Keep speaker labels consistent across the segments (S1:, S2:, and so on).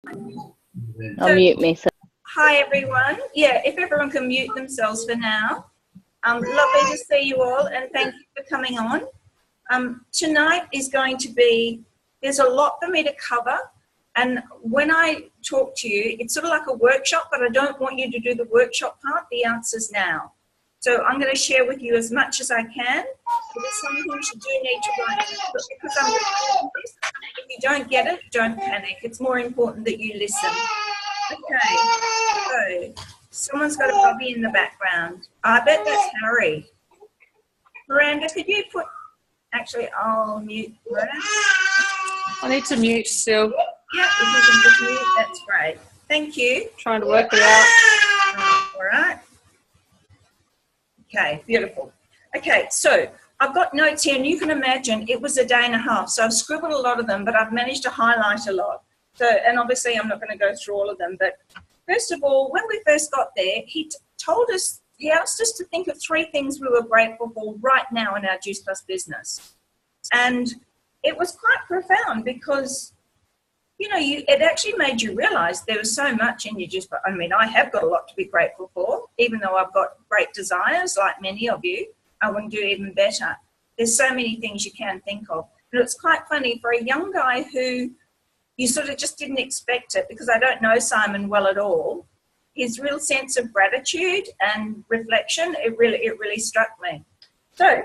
S1: I'll mute myself.
S2: Hi everyone. Yeah, if everyone can mute themselves for now. Lovely to see you all, and thank you for coming on. Tonight is going to be, there's a lot for me to cover, and when I talk to you, it's sort of like a workshop, but I don't want you to do the workshop part, the answers now. So I'm going to share with you as much as I can. There's some things you do need to write down, but because I'm recording this, if you don't get it, don't panic. It's more important that you listen. Okay, so someone's got a puppy in the background. I bet that's Harry. Miranda, could you put, actually, I'll mute Miranda.
S3: I need to mute still.
S2: Yeah, if you can just mute, that's great. Thank you.
S3: Trying to work it out.
S2: All right. Okay, beautiful. Okay, so I've got notes here, and you can imagine it was a day and a half, so I've scribbled a lot of them, but I've managed to highlight a lot. So, and obviously I'm not going to go through all of them, but first of all, when we first got there, he asked us to think of 3 things we were grateful for right now in our Juice Plus business. And it was quite profound because, you know, it actually made you realize there was so much in your Juice Plus. I mean, I have got a lot to be grateful for, even though I've got great desires like many of you. I want to do even better. There's so many things you can think of. But it's quite funny for a young guy who you sort of just didn't expect it, because I don't know Simon well at all. His real sense of gratitude and reflection, it really struck me. So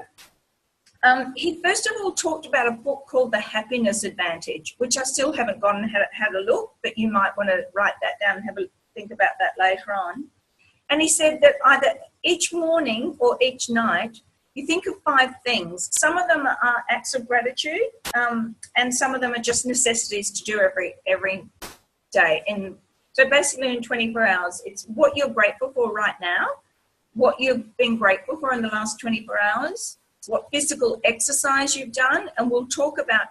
S2: he first of all talked about a book called The Happiness Advantage, which I still haven't gone and had a look, but you might want to write that down and have a think about that later on. And he said that either each morning or each night, you think of 5 things. Some of them are acts of gratitude, and some of them are just necessities to do every day. And so basically in 24 hours, it's what you're grateful for right now, what you've been grateful for in the last 24 hours, what physical exercise you've done, and we'll talk about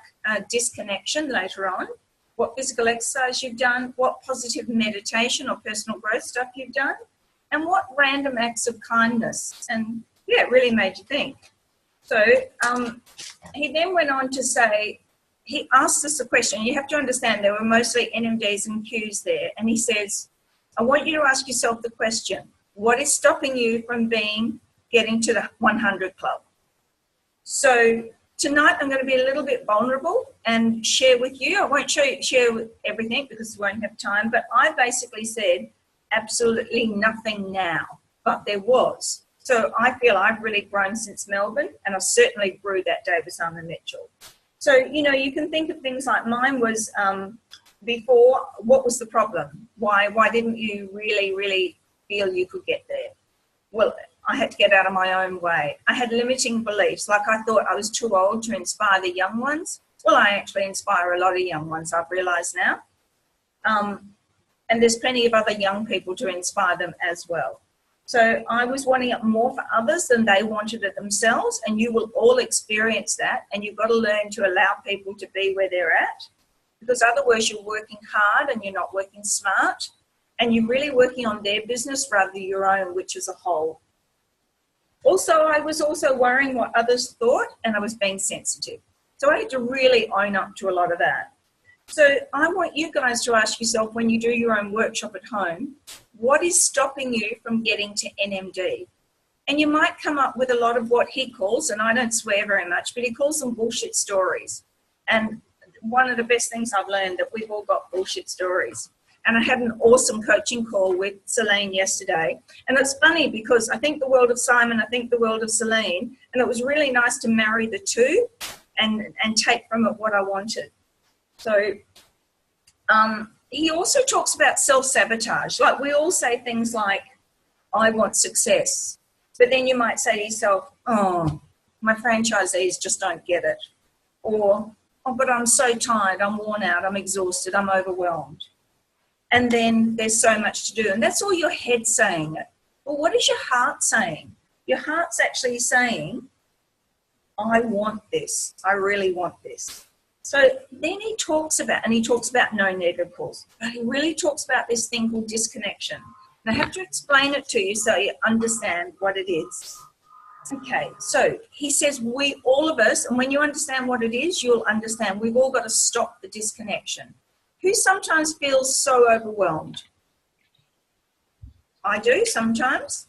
S2: disconnection later on, what physical exercise you've done, what positive meditation or personal growth stuff you've done, and what random acts of kindness. And yeah, it really made you think. So he then went on to say, he asked us a question. You have to understand there were mostly NMDs and Qs there. And he says, I want you to ask yourself the question, what is stopping you from getting to the 100 club? So tonight I'm going to be a little bit vulnerable and share with you. I won't share with everything because we won't have time, but I basically said absolutely nothing now, but there was. So I feel I've really grown since Melbourne, and I certainly grew that day with Simon Mitchell. So, you know, you can think of things like mine was before, what was the problem? Why didn't you really feel you could get there? Well, I had to get out of my own way. I had limiting beliefs, like I thought I was too old to inspire the young ones. Well, I actually inspire a lot of young ones, I've realised now. And there's plenty of other young people to inspire them as well. So I was wanting it more for others than they wanted it themselves, and you will all experience that, and you've got to learn to allow people to be where they're at, because otherwise you're working hard and you're not working smart, and you're really working on their business rather than your own, which is a whole. Also, I was also worrying what others thought, and I was being sensitive. So I had to really own up to a lot of that. So I want you guys to ask yourself, when you do your own workshop at home, what is stopping you from getting to NMD? And you might come up with a lot of what he calls, and I don't swear very much, but he calls them bullshit stories. And one of the best things I've learned, that we've all got bullshit stories. And I had an awesome coaching call with Celine yesterday. And it's funny because I think the world of Simon, I think the world of Celine, and it was really nice to marry the two and take from it what I wanted. So he also talks about self-sabotage. Like, we all say things like, I want success. But then you might say to yourself, oh, my franchisees just don't get it. Or, oh, but I'm so tired, I'm worn out, I'm exhausted, I'm overwhelmed. And then there's so much to do. And that's all your head saying it. Well, what is your heart saying? Your heart's actually saying, I want this. I really want this. So then he talks about no negative calls, but he really talks about this thing called disconnection. And I have to explain it to you so you understand what it is. Okay, so he says all of us, and when you understand what it is, you'll understand we've all got to stop the disconnection. Who sometimes feels so overwhelmed? I do sometimes.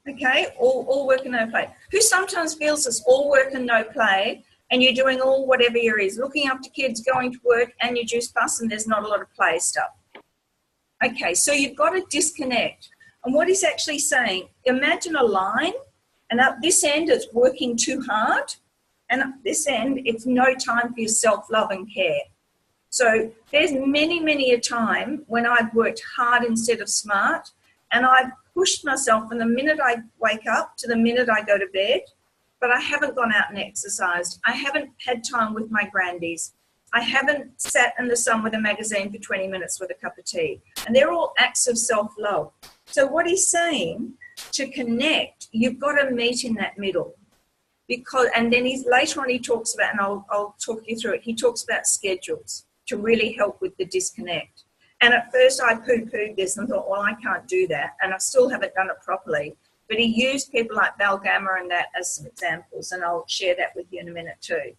S2: Okay, all work and no play. Who sometimes feels it's all work and no play, and you're doing all whatever there is, looking after kids, going to work, and you're juice bus, and there's not a lot of play stuff. Okay, so you've got to disconnect. And what he's actually saying, imagine a line, and up this end it's working too hard, and up this end it's no time for your self-love and care. So there's many a time when I've worked hard instead of smart, and I've pushed myself from the minute I wake up to the minute I go to bed, but I haven't gone out and exercised. I haven't had time with my grandies. I haven't sat in the sun with a magazine for 20 minutes with a cup of tea. And they're all acts of self-love. So what he's saying, to connect, you've got to meet in that middle. And then later on he talks about, and I'll talk you through it, he talks about schedules to really help with the disconnect. And at first I poo-pooed this and thought, well, I can't do that. And I still haven't done it properly. But he used people like Val Gamma and that as some examples, and I'll share that with you in a minute too.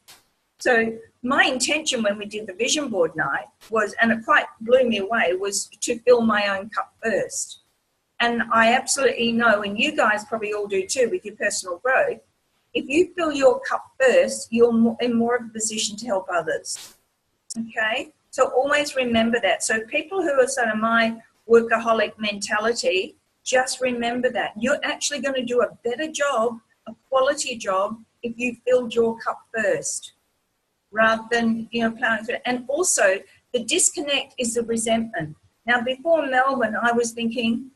S2: So my intention when we did the vision board night was, and it quite blew me away, was to fill my own cup first. And I absolutely know, and you guys probably all do too with your personal growth, if you fill your cup first, you're in more of a position to help others. Okay? So always remember that. So people who are sort of my workaholic mentality, just remember that. You're actually going to do a better job, a quality job, if you filled your cup first, rather than, plowing through it. And also, the disconnect is the resentment. Now, before Melbourne, I was thinking,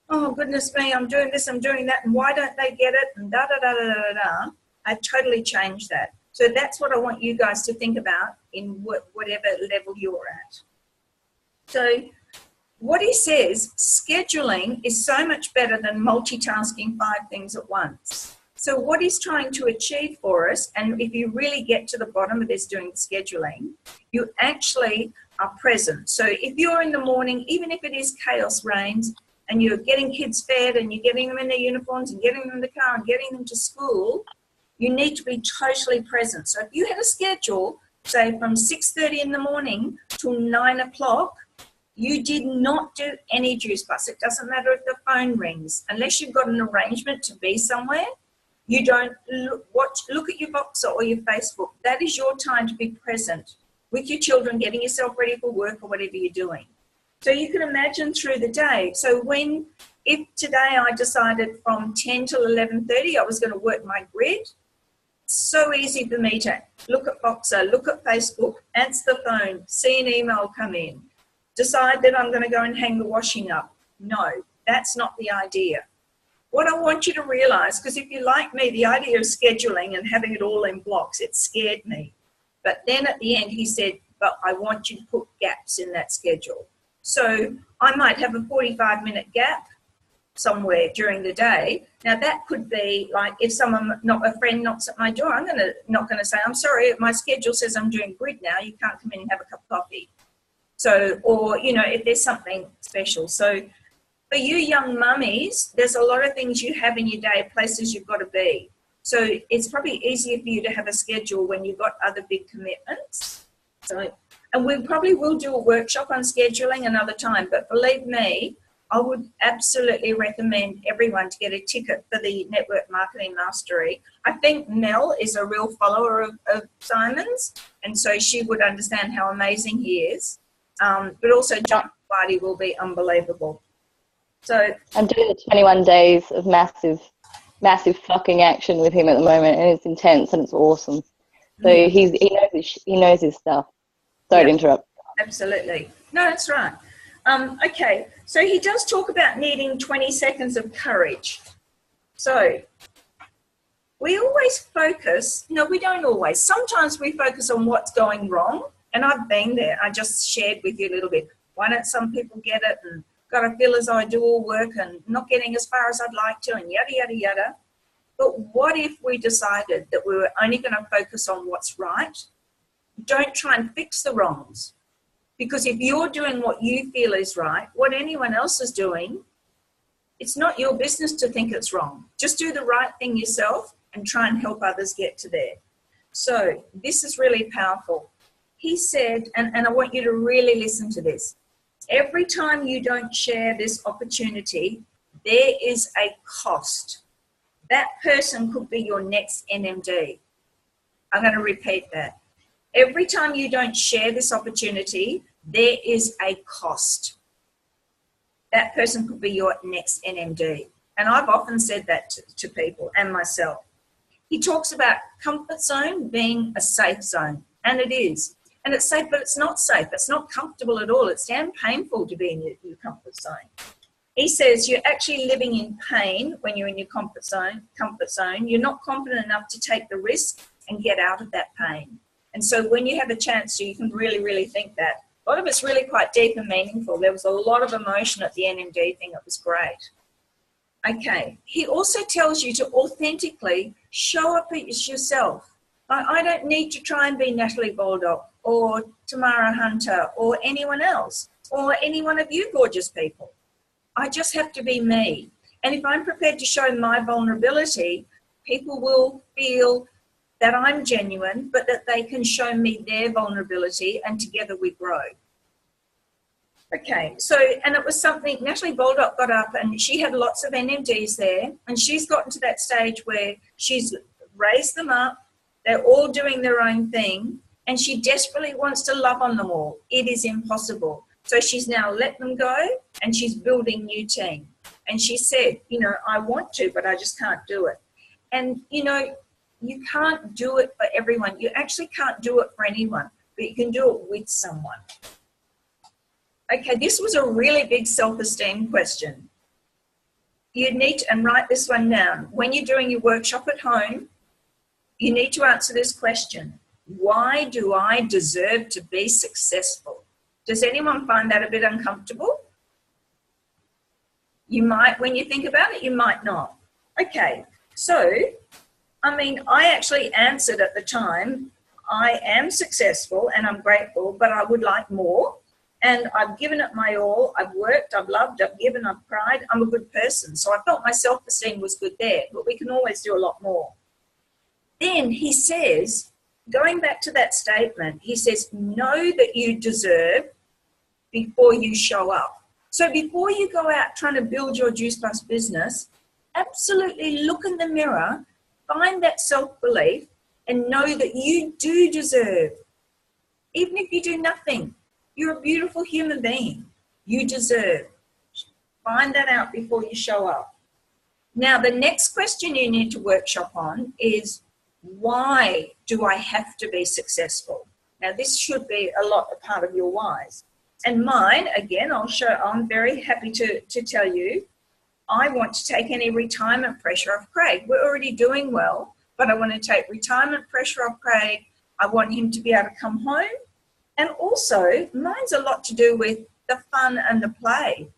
S2: oh, goodness me, I'm doing this, I'm doing that, and why don't they get it, and da-da-da-da-da-da. I totally changed that. So that's what I want you guys to think about in whatever level you're at. So what he says, scheduling is so much better than multitasking 5 things at once. So what he's trying to achieve for us, and if you really get to the bottom of this doing scheduling, you actually are present. So if you're in the morning, even if it is chaos reigns, and you're getting kids fed and you're getting them in their uniforms and getting them in the car and getting them to school, you need to be totally present. So if you had a schedule, say from 6:30 in the morning till 9 o'clock, you did not do any juice bus. It doesn't matter if the phone rings. Unless you've got an arrangement to be somewhere, you don't look at your Boxer or your Facebook. That is your time to be present with your children, getting yourself ready for work or whatever you're doing. So you can imagine through the day. So if today I decided from 10 till 11:30 I was going to work my grid, so easy for me to look at Boxer, look at Facebook, answer the phone, see an email come in, decide that I'm going to go and hang the washing up. No, that's not the idea. What I want you to realize, because if you're like me, the idea of scheduling and having it all in blocks, it scared me. But then at the end he said, but I want you to put gaps in that schedule. So I might have a 45-minute gap somewhere during the day. Now that could be like if a friend knocks at my door, I'm not going to say, I'm sorry, my schedule says I'm doing grid now, you can't come in and have a cup of coffee. So, or, if there's something special. So for you young mummies, there's a lot of things you have in your day, places you've got to be. So it's probably easier for you to have a schedule when you've got other big commitments. And we probably will do a workshop on scheduling another time, but believe me, I would absolutely recommend everyone to get a ticket for the Network Marketing Mastery. I think Mel is a real follower of Simon's, and so she would understand how amazing he is. But also John Whitey will be unbelievable. So
S1: I'm doing the 21 days of massive fucking action with him at the moment, and it's intense and it's awesome. So he knows his stuff. Sorry to interrupt.
S2: Absolutely. No, that's right. Okay, so he does talk about needing 20 seconds of courage. So we always focus, we don't always. Sometimes we focus on what's going wrong, and I've been there. I just shared with you a little bit. Why don't some people get it, and got to feel as though I do all work and not getting as far as I'd like to, and yada, yada, yada. But what if we decided that we were only going to focus on what's right? Don't try and fix the wrongs. Because if you're doing what you feel is right, what anyone else is doing, it's not your business to think it's wrong. Just do the right thing yourself and try and help others get to there. So this is really powerful. he said, and I want you to really listen to this. Every time you don't share this opportunity, there is a cost. That person could be your next NMD. I'm going to repeat that. Every time you don't share this opportunity, there is a cost. That person could be your next NMD. And I've often said that to people and myself. He talks about comfort zone being a safe zone, and it is. And it's safe, but it's not safe. It's not comfortable at all. It's damn painful to be in your comfort zone. He says you're actually living in pain when you're in your comfort zone. You're not confident enough to take the risk and get out of that pain. And so when you have a chance to, you can really, really think that. A lot of it's really quite deep and meaningful. There was a lot of emotion at the NMD thing. It was great. Okay. He also tells you to authentically show up as yourself. I don't need to try and be Natalie Baldock or Tamara Hunter or anyone else or any one of you gorgeous people. I just have to be me. And if I'm prepared to show my vulnerability, people will feel that I'm genuine, but that they can show me their vulnerability, and together we grow. Okay, so, and it was something, Natalie Baldock got up and she had lots of NMDs there, and she's gotten to that stage where she's raised them up, they're all doing their own thing, and she desperately wants to love on them all. It is impossible. So she's now let them go, and she's building new team. And she said, you know, I want to, but I just can't do it. And, you know, you can't do it for everyone. You actually can't do it for anyone, but you can do it with someone. Okay, this was a really big self-esteem question. You need to, and write this one down. When you're doing your workshop at home, you need to answer this question. Why do I deserve to be successful? Does anyone find that a bit uncomfortable? You might, when you think about it, you might not. Okay, so, I mean, I actually answered at the time, I am successful and I'm grateful, but I would like more. And I've given it my all. I've worked, I've loved, I've given, I've cried. I'm a good person. So I felt my self-esteem was good there, but we can always do a lot more. Then he says, going back to that statement, he says, know that you deserve before you show up. So before you go out trying to build your Juice Plus business, absolutely look in the mirror, find that self-belief, and know that you do deserve. Even if you do nothing, you're a beautiful human being. You deserve. Find that out before you show up. Now, the next question you need to workshop on is, why do I have to be successful? Now, this should be a part of your whys. And mine, again, I'm very happy to tell you, I want to take any retirement pressure off Craig. We're already doing well, but I want to take retirement pressure off Craig. I want him to be able to come home. And also, mine's a lot to do with the fun and the play.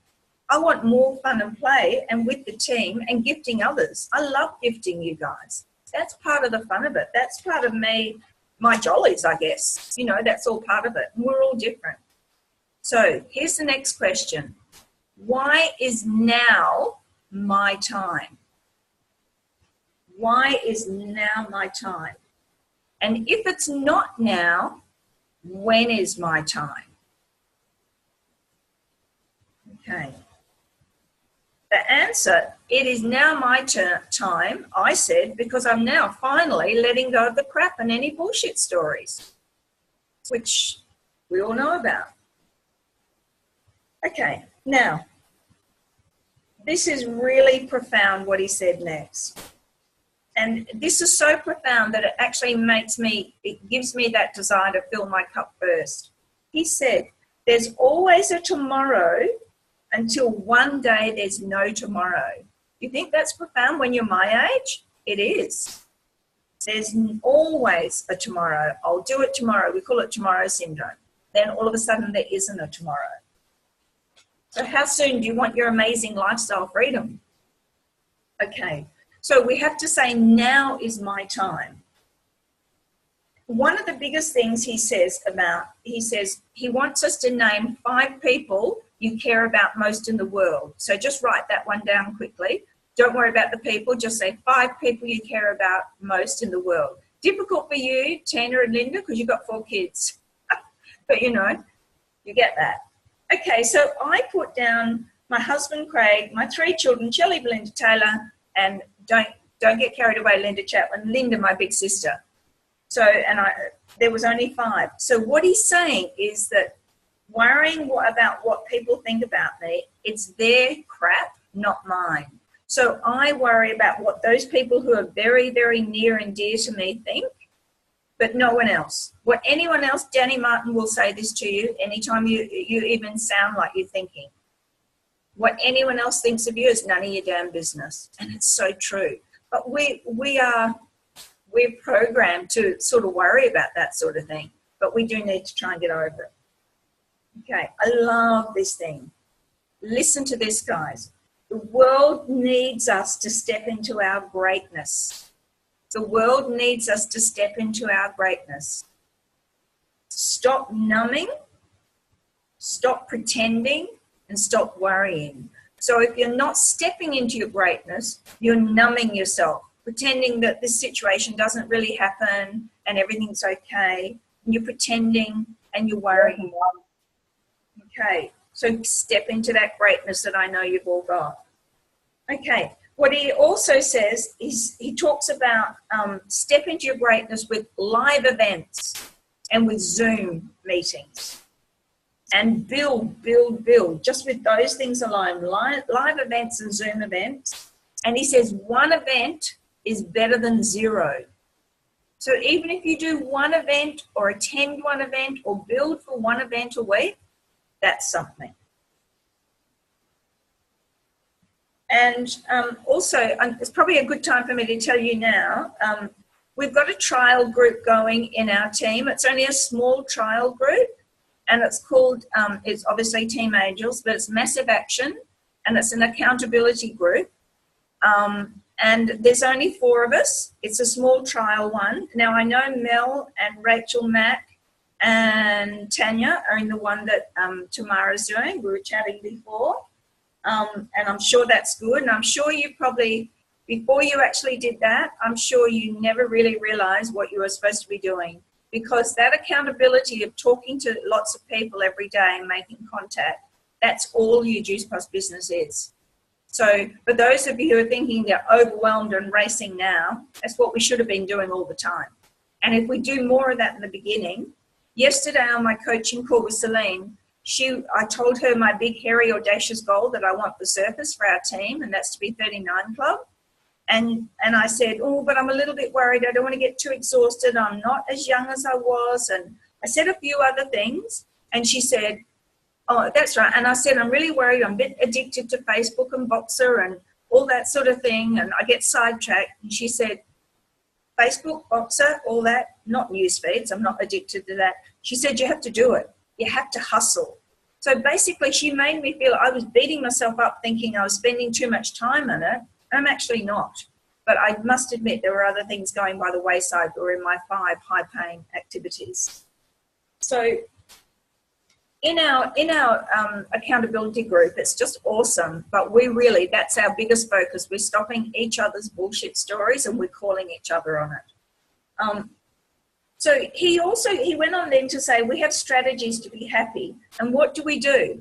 S2: I want more fun and play and with the team and gifting others. I love gifting you guys. That's part of the fun of it. That's part of me, my jollies, I guess. You know, that's all part of it. We're all different. So here's the next question. Why is now my time? Why is now my time? And if it's not now, when is my time? Okay. The answer, it is now my time, I said, because I'm now finally letting go of the crap and any bullshit stories, which we all know about. Okay, now, this is really profound what he said next. And this is so profound that it actually it gives me that desire to fill my cup first. He said, there's always a tomorrow until one day there's no tomorrow. You think that's profound when you're my age? It is. There's always a tomorrow. I'll do it tomorrow. We call it tomorrow syndrome. Then all of a sudden there isn't a tomorrow. So how soon do you want your amazing lifestyle freedom? Okay. So we have to say, now is my time. One of the biggest things he says he wants us to name 5 people you care about most in the world. So just write that one down quickly. Don't worry about the people. Just say 5 people you care about most in the world. Difficult for you, Tina and Linda, because you've got 4 kids. But, you know, you get that. Okay, so I put down my husband, Craig, my 3 children, Shelley, Belinda, Taylor, and don't get carried away, Linda Chapman, Linda, my big sister. So, there was only 5. So what he's saying is that worrying about what people think about me, it's their crap, not mine. So I worry about what those people who are very, very near and dear to me think, but no one else. What anyone else, Danny Martin will say this to you anytime you even sound like you're thinking. What anyone else thinks of you is none of your damn business. And it's so true. But we're programmed to sort of worry about that sort of thing. But we do need to try and get over it. Okay, I love this thing. Listen to this, guys. The world needs us to step into our greatness. The world needs us to step into our greatness. Stop numbing, stop pretending, and stop worrying. So if you're not stepping into your greatness, you're numbing yourself, pretending that this situation doesn't really happen and everything's okay. And you're pretending and you're worrying. Okay, so step into that greatness that I know you've all got. Okay, what he also says is he talks about step into your greatness with live events and with Zoom meetings. And build, just with those things alone, live events and Zoom events. And he says 1 event is better than 0. So even if you do 1 event or attend 1 event or build for 1 event a week, that's something. And also, it's probably a good time for me to tell you now, we've got a trial group going in our team. It's only a small trial group. And it's called, it's obviously Team Angels, but it's Massive Action, and it's an accountability group. And there's only 4 of us. It's a small trial one. Now, I know Mel and Rachel Mack and Tanya are in the one that Tamara's doing. We were chatting before. And I'm sure that's good. And I'm sure you probably, before you actually did that, I'm sure you never really realized what you were supposed to be doing. Because that accountability of talking to lots of people every day and making contact, that's all your Juice Plus business is. So for those of you who are thinking they're overwhelmed and racing now, that's what we should have been doing all the time. And if we do more of that in the beginning, yesterday on my coaching call with Celine, I told her my big, hairy, audacious goal that I want the surface for our team, and that's to be 39 Club. And I said, oh, but I'm a little bit worried. I don't want to get too exhausted. I'm not as young as I was. And I said a few other things. And she said, oh, that's right. And I said, I'm really worried. I'm a bit addicted to Facebook and Boxer and all that sort of thing. And I get sidetracked. And she said, Facebook, Boxer, all that, not news feeds. I'm not addicted to that. She said, you have to do it. You have to hustle. So basically, she made me feel I was beating myself up thinking I was spending too much time on it. I'm actually not, but I must admit there were other things going by the wayside that were in my 5 high-paying activities. So in our accountability group, it's just awesome, but that's our biggest focus. We're stopping each other's bullshit stories and we're calling each other on it. So he went on then to say we have strategies to be happy. And what do?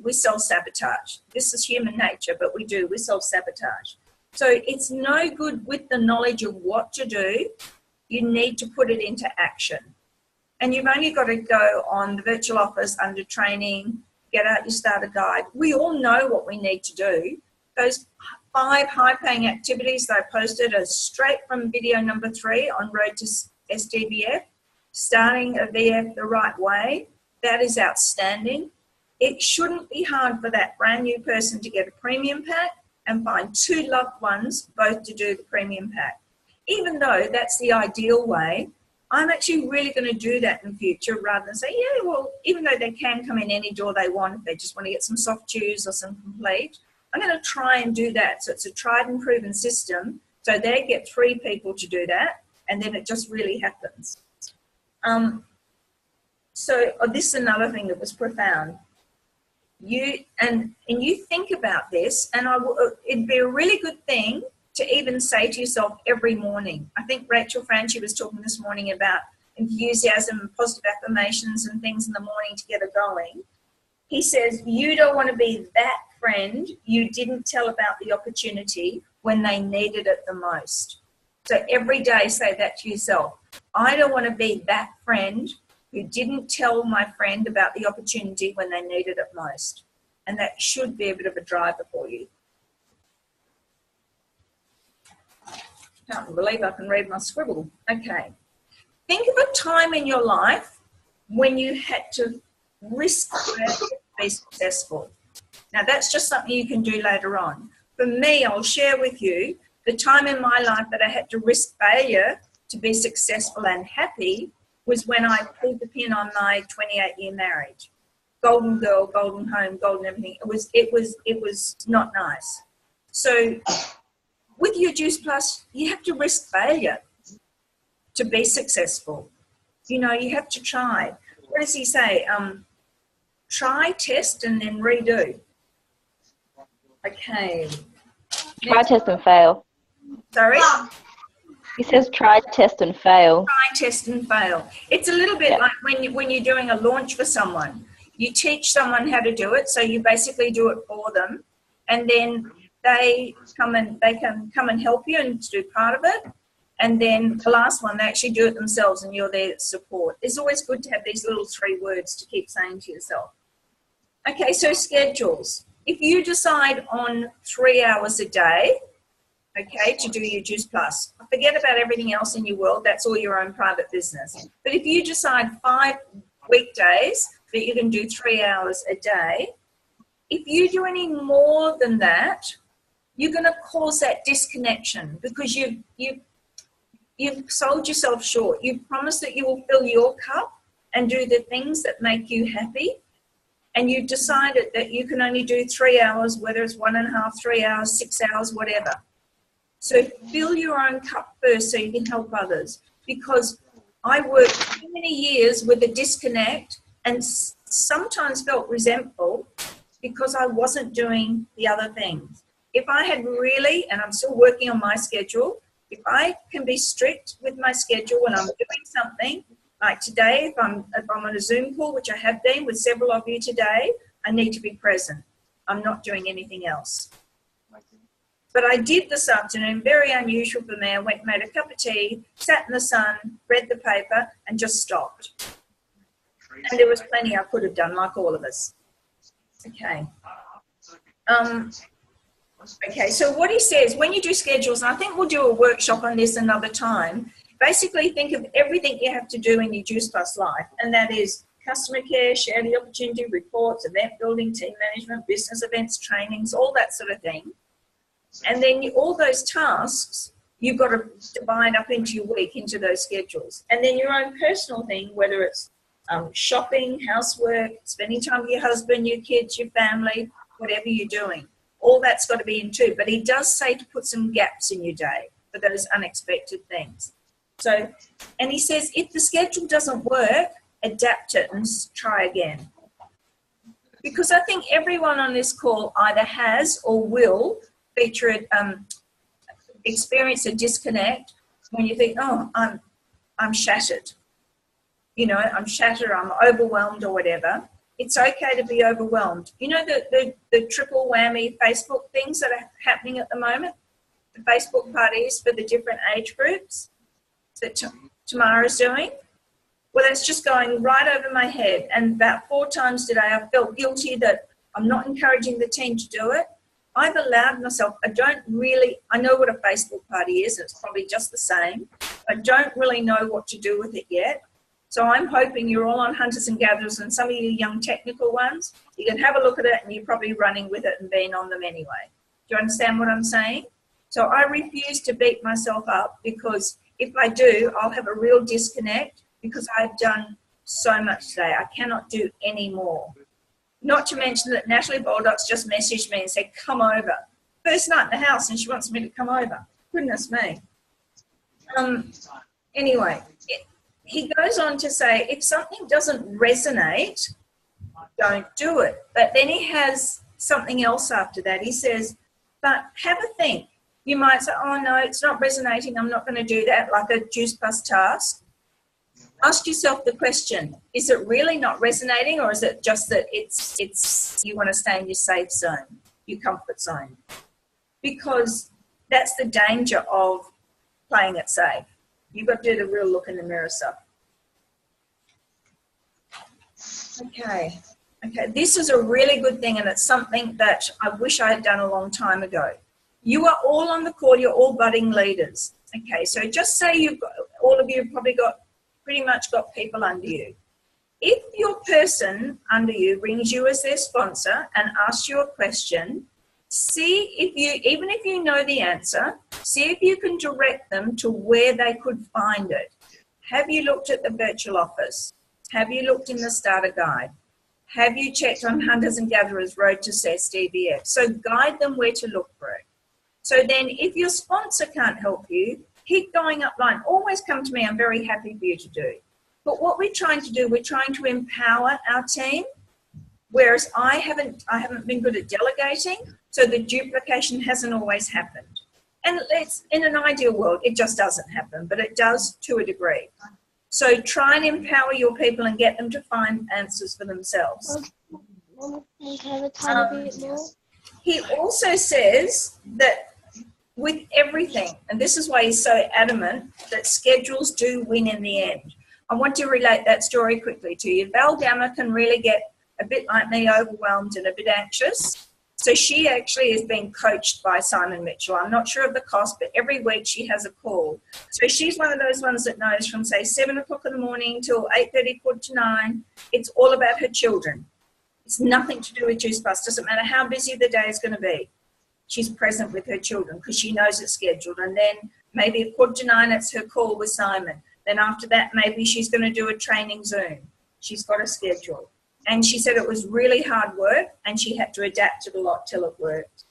S2: We self-sabotage. This is human nature, but we self-sabotage. So it's no good with the knowledge of what to do. You need to put it into action. And you've only got to go on the virtual office under training, get out your starter guide. We all know what we need to do. Those 5 high-paying activities that I posted are straight from video number 3 on Road to SDVF, starting a VF the right way. That is outstanding. It shouldn't be hard for that brand new person to get a premium pack and find 2 loved ones both to do the premium pack. Even though that's the ideal way, I'm actually really going to do that in the future rather than say, yeah, well, even though they can come in any door they want, if they just want to get some soft chews or some complete, I'm going to try and do that. So it's a tried and proven system. So they get 3 people to do that, and then it just really happens. This is another thing that was profound. You think about this, and it'd be a really good thing to even say to yourself every morning. I think Rachel Franchi was talking this morning about enthusiasm, positive affirmations and things in the morning to get her going. He says, you don't want to be that friend you didn't tell about the opportunity when they needed it the most. So every day say that to yourself. I don't want to be that friend who didn't tell my friend about the opportunity when they needed it most. And that should be a bit of a driver for you. Can't believe I can read my scribble. Okay. Think of a time in your life when you had to risk to be successful. Now, that's just something you can do later on. For me, I'll share with you the time in my life that I had to risk failure to be successful and happy was when I pulled the pin on my 28-year marriage. Golden girl, golden home, golden everything. It was not nice. So with your Juice Plus, you have to risk failure to be successful. You know, you have to try. What does he say? Try, test, and then redo. Okay.
S1: Try, test, and fail.
S2: Sorry?
S1: He says try, test, and fail.
S2: Try, test, and fail. It's a little bit like when you're doing a launch for someone. You teach someone how to do it, so you basically do it for them, and then they can come and help you and do part of it. And then the last one, they actually do it themselves, and you're their support. It's always good to have these little 3 words to keep saying to yourself. Okay, so schedules. If you decide on 3 hours a day, okay, to do your Juice Plus, forget about everything else in your world. That's all your own private business. But if you decide 5 weekdays that you can do 3 hours a day, if you do any more than that, you're going to cause that disconnection because you've sold yourself short. You've promised that you will fill your cup and do the things that make you happy. And you've decided that you can only do 3 hours, whether it's 1.5, 3 hours, 6 hours, whatever. So fill your own cup first so you can help others. Because I worked too many years with a disconnect and sometimes felt resentful because I wasn't doing the other things. If I had really, and I'm still working on my schedule, if I can be strict with my schedule when I'm doing something, like today, if I'm on a Zoom call, which I have been with several of you today, I need to be present. I'm not doing anything else. But I did this afternoon, very unusual for me. I went and made a cup of tea, sat in the sun, read the paper, and just stopped. And there was plenty I could have done, like all of us. Okay. Okay, so what he says, when you do schedules, and I think we'll do a workshop on this another time, basically think of everything you have to do in your Juice Plus life, and that is customer care, share the opportunity, reports, event building, team management, business events, trainings, all that sort of thing. And then all those tasks, you've got to divide up into your week, into those schedules. And then your own personal thing, whether it's shopping, housework, spending time with your husband, your kids, your family, whatever you're doing. All that's got to be in too. But he does say to put some gaps in your day for those unexpected things. So, and he says, if the schedule doesn't work, adapt it and try again. Because I think everyone on this call either has or will experience a disconnect when you think, oh, I'm shattered. You know, I'm shattered, I'm overwhelmed or whatever. It's okay to be overwhelmed. You know the triple whammy Facebook things that are happening at the moment? The Facebook parties for the different age groups that Tamara's doing? Well, that's just going right over my head. And about 4 times today, I felt guilty that I'm not encouraging the team to do it. I've allowed myself, I know what a Facebook party is. It's probably just the same. I don't really know what to do with it yet. So I'm hoping you're all on Hunters and Gatherers, and some of you young technical ones, you can have a look at it and you're probably running with it and being on them anyway. Do you understand what I'm saying? So I refuse to beat myself up, because if I do, I'll have a real disconnect because I've done so much today. I cannot do any more. Not to mention that Natalie Baldock's just messaged me and said, come over. First night in the house and she wants me to come over. Goodness me. Anyway, he goes on to say, if something doesn't resonate, don't do it. But then he has something else after that. He says, but have a think. You might say, oh, no, it's not resonating. I'm not going to do that, like a Juice Plus task. Ask yourself the question, is it really not resonating, or is it just that it's you want to stay in your safe zone, your comfort zone? Because that's the danger of playing it safe. You've got to do the real look in the mirror stuff. Okay, this is a really good thing, and it's something that I wish I had done a long time ago. You are all on the call, you're all budding leaders. Okay, so just say all of you have probably pretty much got people under you. If your person under you rings you as their sponsor and asks you a question, see if you, even if you know the answer, see if you can direct them to where they could find it. Have you looked at the virtual office? Have you looked in the starter guide? Have you checked on Hunters and Gatherers Road to Success DVF? So guide them where to look for it. So then if your sponsor can't help you, keep going up line. Always come to me. I'm very happy for you to do. But what we're trying to do, we're trying to empower our team, whereas I haven't been good at delegating, so the duplication hasn't always happened. And it's, in an ideal world, it just doesn't happen, but it does to a degree. So try and empower your people and get them to find answers for themselves. He also says that with everything, and this is why he's so adamant, that schedules do win in the end. I want to relate that story quickly to you. Val Gamma can really get a bit like me, overwhelmed and a bit anxious. So she actually is being coached by Simon Mitchell. I'm not sure of the cost, but every week she has a call. So she's one of those ones that knows from, say, 7 o'clock in the morning till 8:30, 8:45, it's all about her children. It's nothing to do with Juice Plus. Doesn't matter how busy the day is going to be. She's present with her children because she knows it's scheduled. And then maybe at 8:45, it's her call with Simon. Then after that, maybe she's going to do a training Zoom. She's got a schedule. And she said it was really hard work and she had to adapt it a lot till it worked.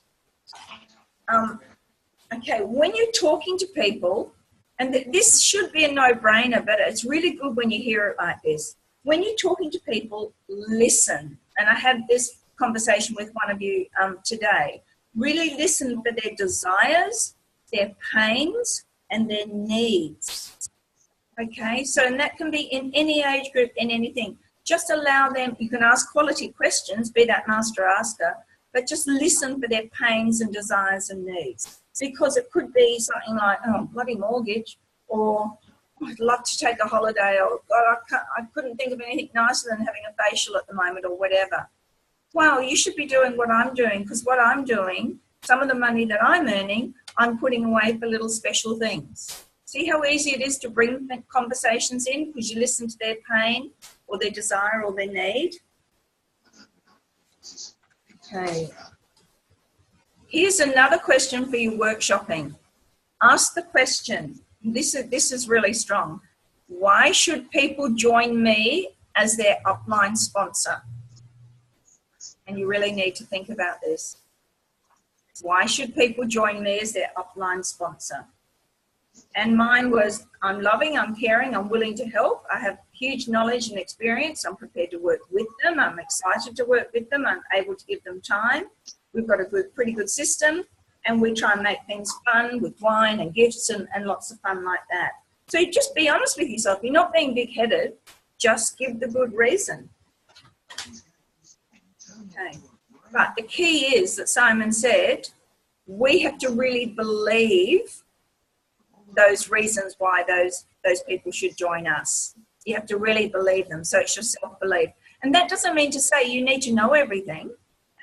S2: Okay, when you're talking to people, and this should be a no-brainer, but it's really good when you hear it like this. When you're talking to people, listen. And I had this conversation with one of you today. Really listen for their desires, their pains, and their needs. Okay, so and that can be in any age group, in anything. Just allow them, you can ask quality questions, be that master asker, but just listen for their pains and desires and needs. Because it could be something like, oh, bloody mortgage, or oh, I'd love to take a holiday, or God, I couldn't think of anything nicer than having a facial at the moment, or whatever. Well, you should be doing what I'm doing, because what I'm doing, some of the money that I'm earning, I'm putting away for little special things. See how easy it is to bring conversations in because you listen to their pain or their desire or their need? Okay. Here's another question for you workshopping. Ask the question, this is really strong. Why should people join me as their upline sponsor? And you really need to think about this. Why should people join me as their upline sponsor? And mine was, I'm loving, I'm caring, I'm willing to help. I have huge knowledge and experience. I'm prepared to work with them. I'm excited to work with them. I'm able to give them time. We've got a pretty good system, and we try and make things fun with wine and gifts and lots of fun like that. So you just be honest with yourself. You're not being big-headed. Just give the good reason. Okay. But the key is that Simon said, we have to really believe those reasons why those people should join us. You have to really believe them. So it's your self-belief. And that doesn't mean to say you need to know everything.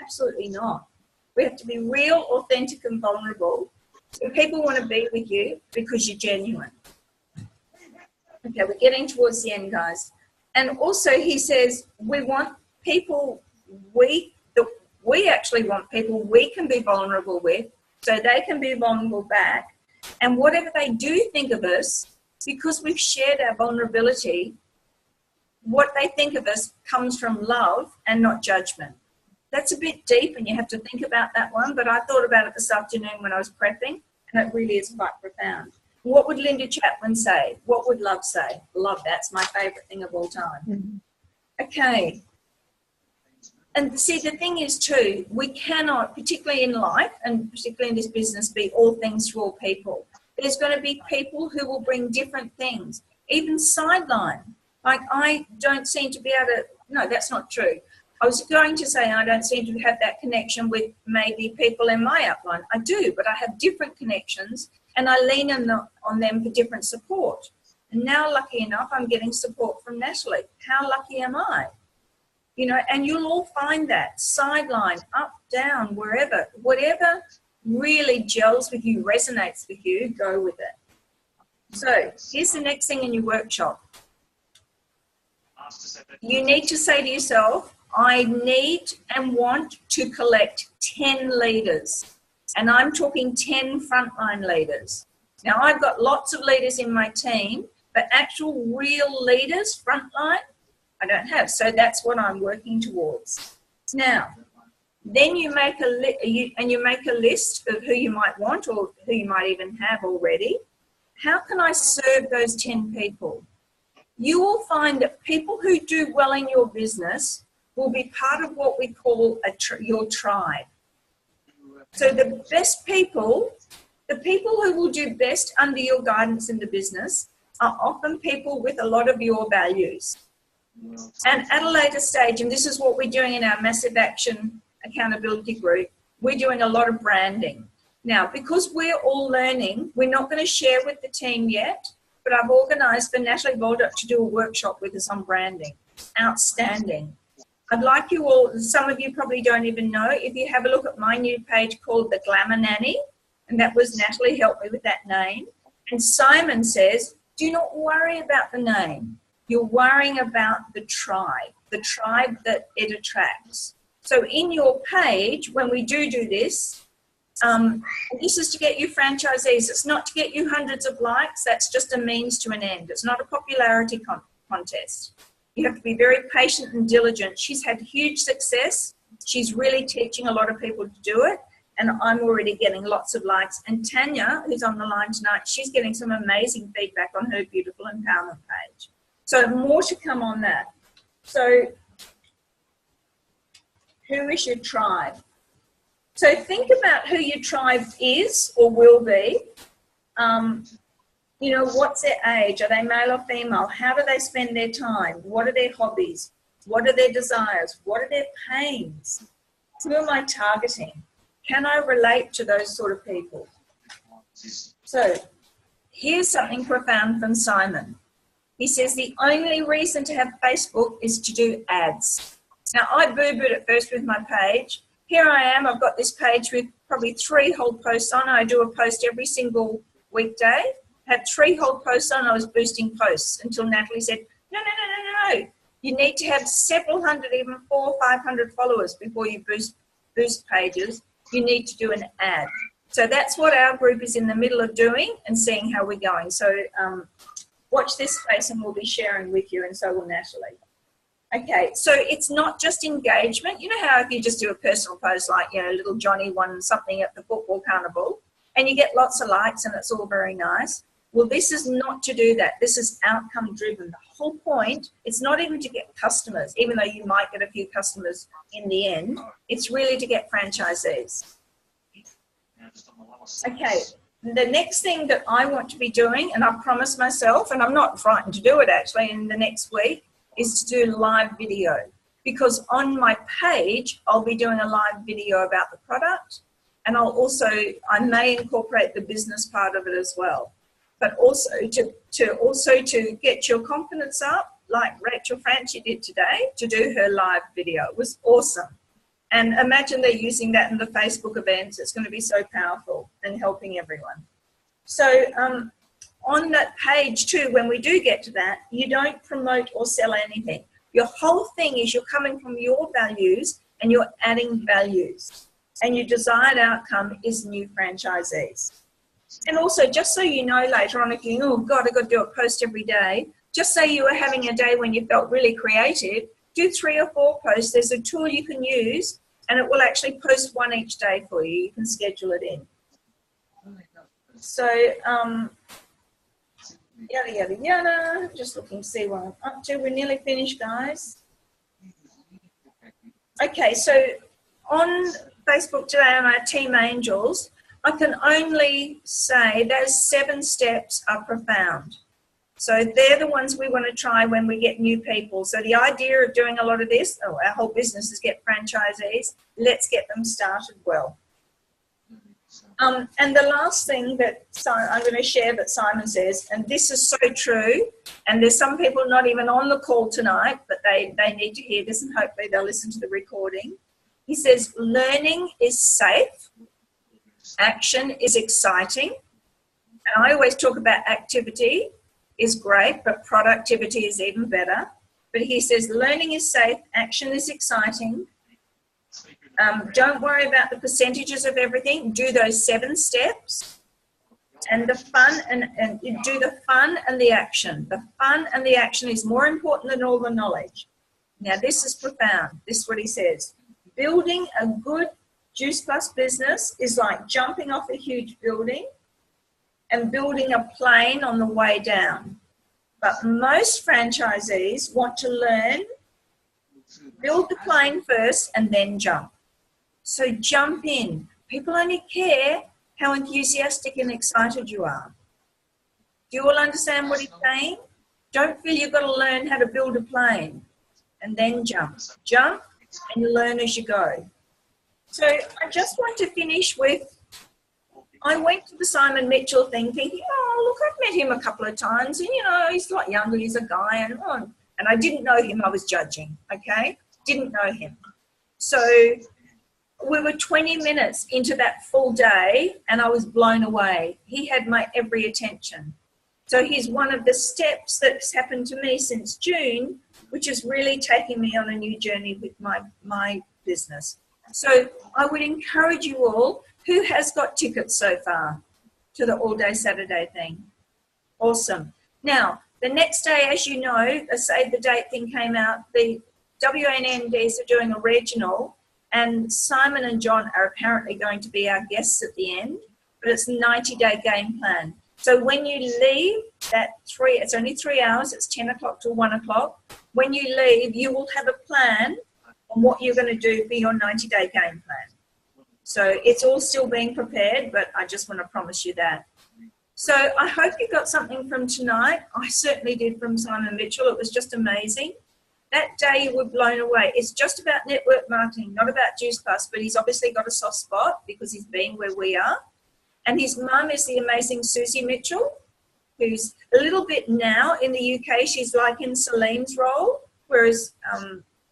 S2: Absolutely not. We have to be real, authentic, and vulnerable. So people want to be with you because you're genuine. Okay, we're getting towards the end, guys. And also he says we want people, we actually want people we can be vulnerable with so they can be vulnerable back. And whatever they do think of us, because we've shared our vulnerability, what they think of us comes from love and not judgment. That's a bit deep and you have to think about that one, but I thought about it this afternoon when I was prepping, and it really is quite profound. What would Linda Chapman say? What would love say? Love, that's my favourite thing of all time. Mm-hmm. Okay. And see, the thing is too, we cannot, particularly in life and particularly in this business, be all things to all people. There's going to be people who will bring different things. even sideline. Like I don't seem to be able to, no, that's not true. I was going to say I don't seem to have that connection with maybe people in my upline. I do, but I have different connections and I lean on them for different support. And now, lucky enough, I'm getting support from Natalie. How lucky am I? You know, and you'll all find that sideline, up, down, wherever, whatever really gels with you, resonates with you, go with it. So here's the next thing in your workshop. You need to say to yourself, I need and want to collect 10 leaders. And I'm talking 10 frontline leaders. Now, I've got lots of leaders in my team, but actual real leaders, frontline, I don't have. So that's what I'm working towards. Now, then you make a list of who you might want or who you might even have already. How can I serve those 10 people? You will find that people who do well in your business will be part of what we call your tribe. So the best people, the people who will do best under your guidance in the business are often people with a lot of your values. And at a later stage, and this is what we're doing in our Massive Action Accountability Group, we're doing a lot of branding. Now, because we're all learning, we're not going to share with the team yet, but I've organised for Natalie Baldock to do a workshop with us on branding. Outstanding. I'd like you all, some of you probably don't even know, if you have a look at my new page called The Glamour Nanny, and that was Natalie helped me with that name. And Simon says, do not worry about the name. You're worrying about the tribe that it attracts. So in your page, when we do this, this is to get you franchisees. It's not to get you hundreds of likes. That's just a means to an end. It's not a popularity contest. You have to be very patient and diligent. She's had huge success. She's really teaching a lot of people to do it. And I'm already getting lots of likes. And Tanya, who's on the line tonight, she's getting some amazing feedback on her beautiful empowerment page. So more to come on that. So who is your tribe? So think about who your tribe is or will be. You know, what's their age? Are they male or female? How do they spend their time? What are their hobbies? What are their desires? What are their pains? Who am I targeting? Can I relate to those sort of people? So here's something profound from Simon. He says the only reason to have Facebook is to do ads. Now, I boo-booed at first with my page. Here I am. I've got this page with probably 3 whole posts on. I do a post every single weekday. Had 3 whole posts on. I was boosting posts until Natalie said, no. You need to have several hundred, even 400 or 500 followers before you boost pages. You need to do an ad. So that's what our group is in the middle of doing and seeing how we're going. So watch this space and we'll be sharing with you, and so will Natalie. Okay, so it's not just engagement. You know how if you just do a personal post like, you know, little Johnny won something at the football carnival and you get lots of likes and it's all very nice. Well, this is not to do that. This is outcome driven. The whole point, it's not even to get customers, even though you might get a few customers in the end. It's really to get franchisees. Okay, the next thing that I want to be doing, and I've promised myself, and I'm not frightened to do it actually in the next week, is to do live video. Because on my page, I'll be doing a live video about the product, and I may incorporate the business part of it as well. But also to get your confidence up, like Rachel Franchi did today, to do her live video. It was awesome. And imagine they're using that in the Facebook events. It's going to be so powerful and helping everyone. So on that page too, when we do get to that, you don't promote or sell anything. Your whole thing is you're coming from your values and you're adding values. And your desired outcome is new franchisees. And also, just so you know later on, if you think, oh God, I've got to do a post every day, just say you were having a day when you felt really creative, do 3 or 4 posts. There's a tool you can use and it will actually post 1 each day for you. You can schedule it in. So, yada. Just looking to see what I'm up to. We're nearly finished, guys. Okay, so on Facebook today on our Team Angels, I can only say those 7 steps are profound. So they're the ones we want to try when we get new people. So the idea of doing a lot of this, our whole business is get franchisees. Let's get them started well. And the last thing that I'm going to share that Simon says, and this is so true, and there's some people not even on the call tonight, but they need to hear this and hopefully they'll listen to the recording. He says, learning is safe, action is exciting. And I always talk about activity is great, but productivity is even better. But he says learning is safe, action is exciting. Don't worry about the percentages of everything. Do those 7 steps and the fun and do the fun and the action. The fun and the action is more important than all the knowledge. Now, this is profound. This is what he says. Building a good Juice Plus business is like jumping off a huge building and building a plane on the way down. But most franchisees want to learn, build the plane first and then jump. So jump in. People only care how enthusiastic and excited you are. Do you all understand what he's saying? Don't feel you've got to learn how to build a plane and then jump. Jump and you learn as you go. So I just want to finish with, I went to the Simon Mitchell thing thinking, oh, look, I've met him a couple of times and, you know, he's a lot younger, he's a guy, and I didn't know him, I was judging, okay? Didn't know him. So we were 20 minutes into that full day and I was blown away. He had my every attention. So he's one of the steps that's happened to me since June, which is really taking me on a new journey with my business. So I would encourage you all, who has got tickets so far to the all-day Saturday thing? Awesome. Now, the next day, as you know, the Save the Date thing came out. The WNNDs are doing a regional, and Simon and John are apparently going to be our guests at the end, but it's a 90-day game plan. So when you leave it's only 3 hours, it's 10 o'clock to 1 o'clock. When you leave, you will have a plan on what you're going to do for your 90-day game plan. So it's all still being prepared, but I just want to promise you that. So I hope you got something from tonight. I certainly did from Simon Mitchell. It was just amazing. That day you were blown away. It's just about network marketing, not about Juice Plus, but he's obviously got a soft spot because he's been where we are. And his mum is the amazing Susie Mitchell, who's a little bit now in the UK. She's like in Celine's role, whereas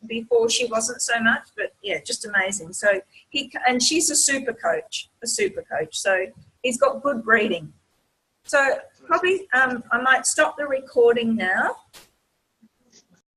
S2: before she wasn't so much, but yeah, just amazing. So and she's a super coach. So he's got good breeding. So probably I might stop the recording now